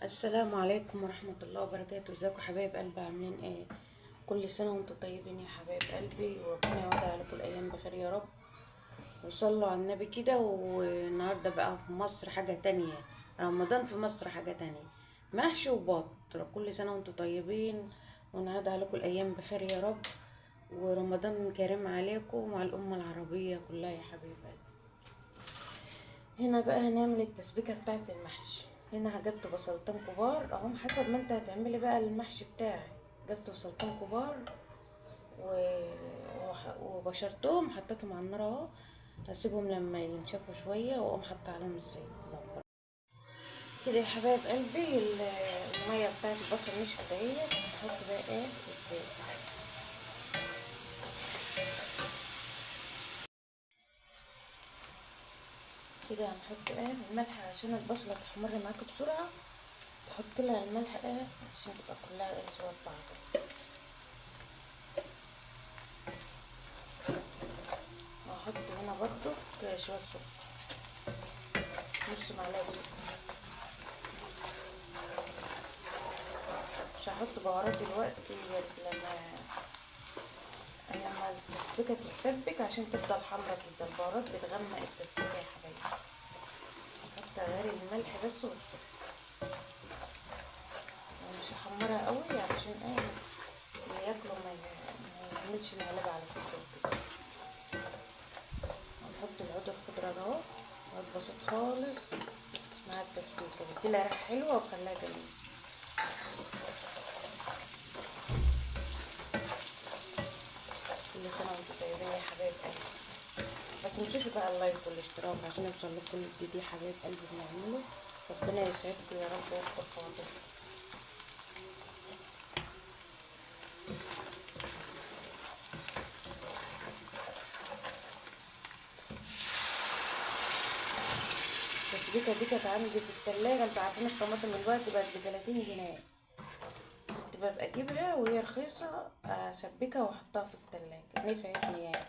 السلام عليكم ورحمة الله وبركاته. ازيكم حبايب قلبي؟ عاملين ايه؟ كل سنة وانتم طيبين يا حبايب قلبي، وربنا يعود عليكم الأيام بخير يا رب. وصلوا على النبي كده. والنهاردة بقى في مصر حاجة تانية، رمضان في مصر حاجة تانية، محشي وبط. كل سنة وانتم طيبين، ونعود عليكم الأيام بخير يا رب، ورمضان كريم عليكم ومع الأمة العربية كلها يا حبايب قلبي. هنا بقى هنعمل التسبيكة بتاعة المحشي. هنا جبت بصلتين كبار اهم، حسب ما انت هتعملي بقى المحشي بتاعك. جبت بصلتين كبار وبشرتهم، حطيتهم على النار اهو. هسيبهم لما ينشفوا شوية واقوم حاطة عليهم الزيت كده يا حبايب قلبي. المية بتاعت البصل نشفت اهيت، هنحط بقى ايه الزيت كده. هنحط ايه الملح عشان البصلة تحمر معاك بسرعة. تحط لها الملح ايه عشان تبقى كلها ايه سوا بعض. وهحط هنا برضو شوية سكر، نص معلقة سكر. مش هحط بهارات دلوقتي لما التسبيكة تتسبك عشان تفضل حمرا كده. البهارات بتغمق التسبيكة يا حبايبي. هحط غير الملح بس والسكر، مش هحمرها قوي علشان ايه اللي ياكله ما يعملش مقلبة على صدره كده. هنحط العود الخضرا ده اهو، عود بسيط خالص مع التسبيكة، بتديلها ريحة حلوة وخلاها جميلة. كل سنة وانتم طيبين يا حبايب قلبي. ما تنسوش بقى اللايك والاشتراك عشان يوصل لكم كل جديد يا حبايب قلبي بنعمله. ربنا يسعدكم يا رب ويوفق خواطركم. التسبيكة دي كانت عندي في التلاجة. انتوا عارفين الطماطم الوقت بقت ب30 جنيه. كنت ببقى اجيبها وهي رخيصة، اسبكها واحطها في التلاجة. نفعتني يعني،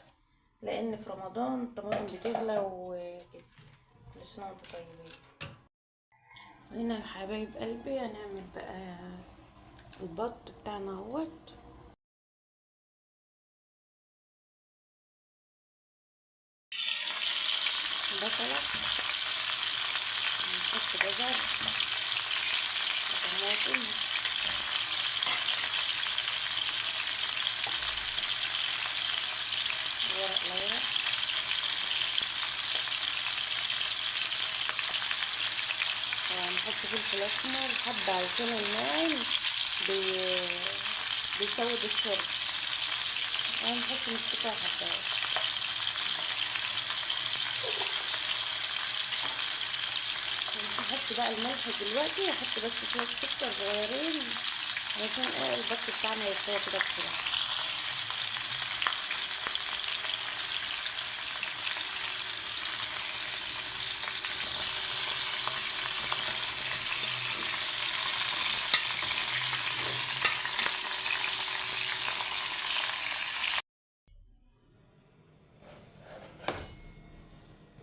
لان في رمضان الطماطم بتغلى وكده. كل سنة وانتم طيبين. هنا يا حبايب قلبي هنعمل بقى البط بتاعنا اهوت. بصلة، نحط جزر وطماطم وورق لورا، وهنحط فلفل اسمر حبة علشان الناعم بيسود الشرب. وهنحط نص حبات. مش هحط بقى الملح دلوقتي، هحط بس شوية سكر صغيرين علشان ايه البط بتاعنا يستوي كده بسرعة.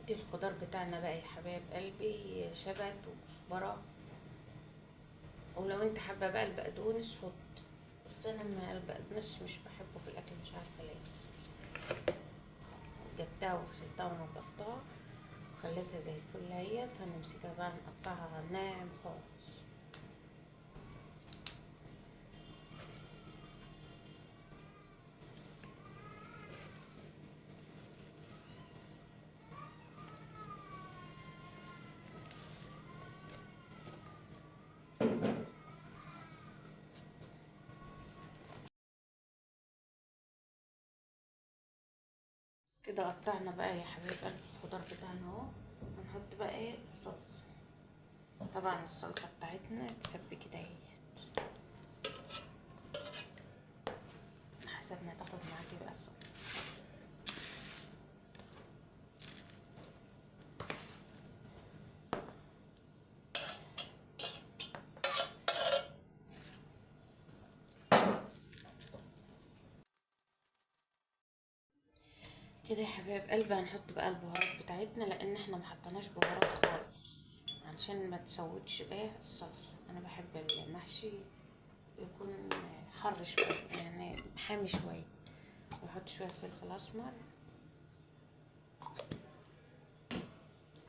دي الخضار بتاعنا بقى يا حبايب قلبي، شبت وكزبرة. ولو انت حابة بقى البقدونس حط، بس انا ما البقدونس مش بحبه في الاكل، مش عارفة ليه. جبتها وغسلتها ونضفتها وخليتها زي الفل اهيت. هنمسكها بقى نقطعها ناعم خالص. كده قطعنا بقى يا حبايب قلبي الخضار بتاعنا اهو. هنحط بقى ايه الصلصة. طبعا الصلصة بتاعتنا تسبي كده اهيت، حسب ما تاخد معاكي بقى الصلصة. كده يا حبايب قلبي هنحط بقى البهارات بتاعتنا، لان احنا محطناش بهارات خالص عشان ما تسودش ايه الصلصة. انا بحب المحشي يكون حر شوية، يعني حامي شوية. واحط شوية فلفل اسمر،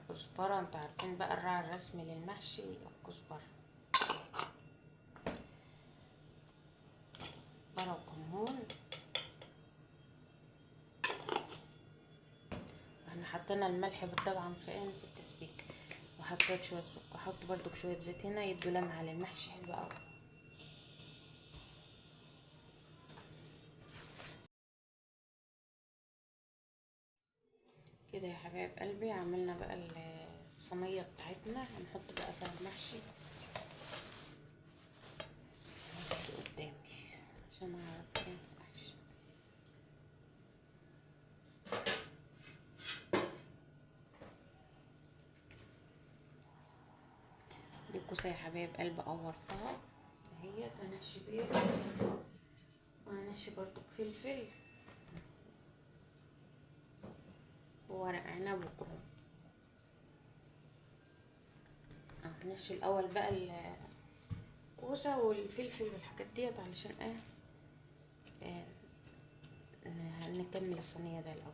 كزبرة. انتوا عارفين بقى الراعي الرسمي للمحشي الكزبرة. كزبرة وكمون. احنا حطينا الملح طبعا في التسبيك، وحطيت شوية سكر. احط برضو شوية زيت هنا يدوا لمعة للمحشي حلوة اوي. كده يا حبايب قلبي عملنا بقى الصينية بتاعتنا. هنحط بقى فيها المحشي قدامي عشان اعرف ايه احشي. دي الكوسة يا حبايب قلبي قورتها اهي. هنحشي بيها، وهنحشي برضو بفلفل وورق عنب وكرنب. هنحشي الاول بقى الكوسة والفلفل والحاجات ديت علشان ايه نكمل الصينية ده الاول.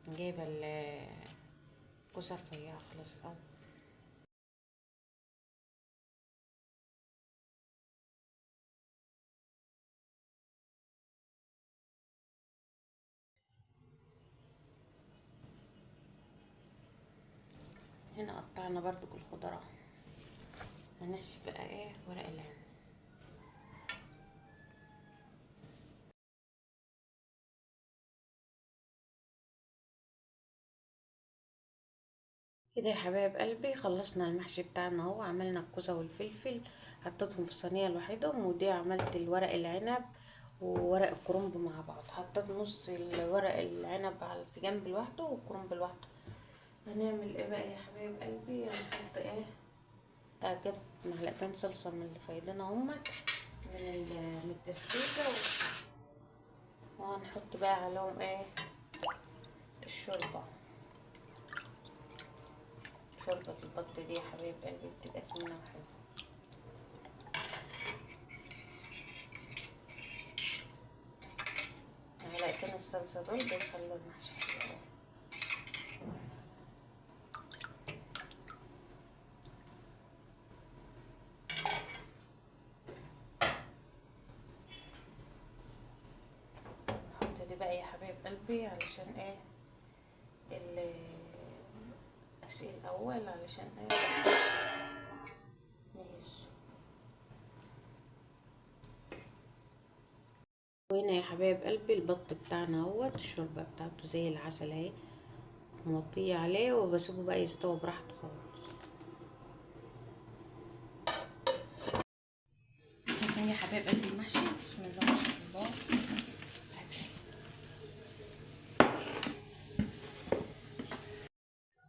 جايبة الكوسة رفيعة خلاص اهو. هنا قطعنا برضو الخضرة. هنحشي بقى ايه ورق العنب. كده يا حبايب قلبي خلصنا المحشي بتاعنا اهو. عملنا الكوسه والفلفل حطيتهم في صينيه لوحدهم، ودي عملت الورق العنب وورق الكرنب مع بعض. حطيت نص الورق العنب في جنب لوحده والكرنب لوحده. هنعمل ايه بقى يا حبايب قلبي؟ هنحط ايه جبت معلقتين صلصه من اللي فايدنا هما من التسبيكه وهنحط بقى عليهم ايه الشوربه. شوربة البط دي يا حبايب قلبي بتبقى سمنة وحلوة. معلقتين الصلصة دول بيخلوا المحشي حلو. نحط دي بقى يا حبايب قلبي علشان ايه اسقي الاول علشان ايه نهزه. وهنا يا حبايب قلبي البط بتاعنا اهوت، الشوربة بتاعته زي العسل اهي موطية عليه، وبسيبه بقى يستوي براحته خالص. شايفين يا حبايب قلبي المحشي؟ بسم الله ما شاء الله.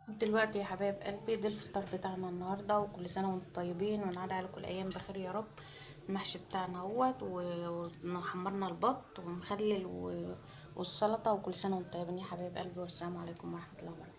دلوقتي يا حبايب قلبي ده الفطار بتاعنا النهارده، وكل سنه وانتم طيبين ونعاد عليكم الايام بخير يا رب. المحشي بتاعنا اهوت، وحمرنا البط ومخلل والسلطه، وكل سنه وانتم طيبين يا حبايب قلبي، والسلام عليكم ورحمه الله وبركاته.